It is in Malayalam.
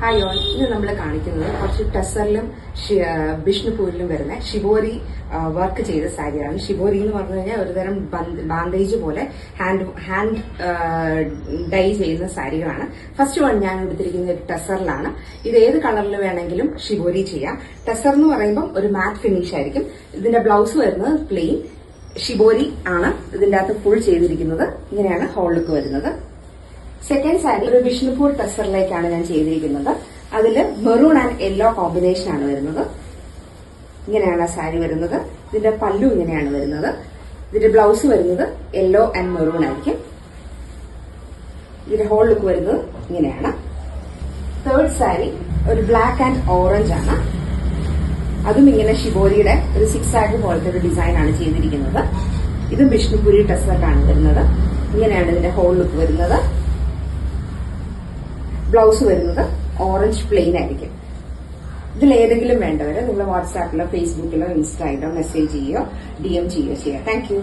ഹായ് ഓൾ, ഇന്ന് നമ്മൾ കാണിക്കുന്നത് കുറച്ച് ടസറിലും ബിഷ്ണുപൂരിലും വരുന്ന ഷിബോരി വർക്ക് ചെയ്ത സാരിയാണ്. ഷിബോരി എന്ന് പറഞ്ഞു കഴിഞ്ഞാൽ ഒരുതരം ബാൻഡേജ് പോലെ ഹാൻഡ് ഡൈ ചെയ്യുന്ന സാരികളാണ്. ഫസ്റ്റ് വൺ ഞാൻ എടുത്തിരിക്കുന്നത് ഒരു ടസറിലാണ്. ഇത് ഏത് കളറിൽ വേണമെങ്കിലും ഷിബോരി ചെയ്യാം. ടസർ എന്ന് പറയുമ്പോൾ ഒരു മാറ്റ് ഫിനിഷ് ആയിരിക്കും. ഇതിന്റെ ബ്ലൗസ് വരുന്നത് പ്ലെയിൻ ഷിബോരി ആണ്. ഇതിന്റെ അകത്ത് ഫുൾ ചെയ്തിരിക്കുന്നത്. ഇങ്ങനെയാണ് ഹോൾ ലുക്ക് വരുന്നത്. സെക്കൻഡ് സാരി ഒരു വിഷ്ണുപൂർ ടസറിലേക്കാണ് ഞാൻ ചെയ്തിരിക്കുന്നത്. അതില് മെറൂൺ ആൻഡ് യെല്ലോ കോമ്പിനേഷൻ ആണ് വരുന്നത്. ഇങ്ങനെയാണ് ആ സാരി വരുന്നത്. ഇതിന്റെ പല്ലു ഇങ്ങനെയാണ് വരുന്നത്. ഇതിന്റെ ബ്ലൗസ് വരുന്നത് യെല്ലോ ആൻഡ് മെറൂൺ ആയിരിക്കും. ഇതിന്റെ ഹോൾ ലുക്ക് വരുന്നത് ഇങ്ങനെയാണ്. തേർഡ് സാരി ഒരു ബ്ലാക്ക് ആൻഡ് ഓറഞ്ച് ആണ്. അതും ഇങ്ങനെ ഷിബോരിയുടെ ഒരു സിക്സ് ആഗ് പോലത്തെ ഒരു ഡിസൈൻ ആണ് ചെയ്തിരിക്കുന്നത്. ഇതും വിഷ്ണുപുരി ടസറിലാണ് വരുന്നത്. ഇങ്ങനെയാണ് ഇതിന്റെ ഹോൾ ലുക്ക് വരുന്നത്. ബ്ലൗസ് വരുന്നത് ഓറഞ്ച് പ്ലെയിൻ ആയിരിക്കും. ഇതിൽ ഏതെങ്കിലും വേണ്ടവര് നിങ്ങൾ വാട്സാപ്പിലോ ഫേസ്ബുക്കിലോ ഇൻസ്റ്റയിലോ മെസ്സേജ് ചെയ്യുകയോ DM ചെയ്യുകയോ ചെയ്യാം. Thank you.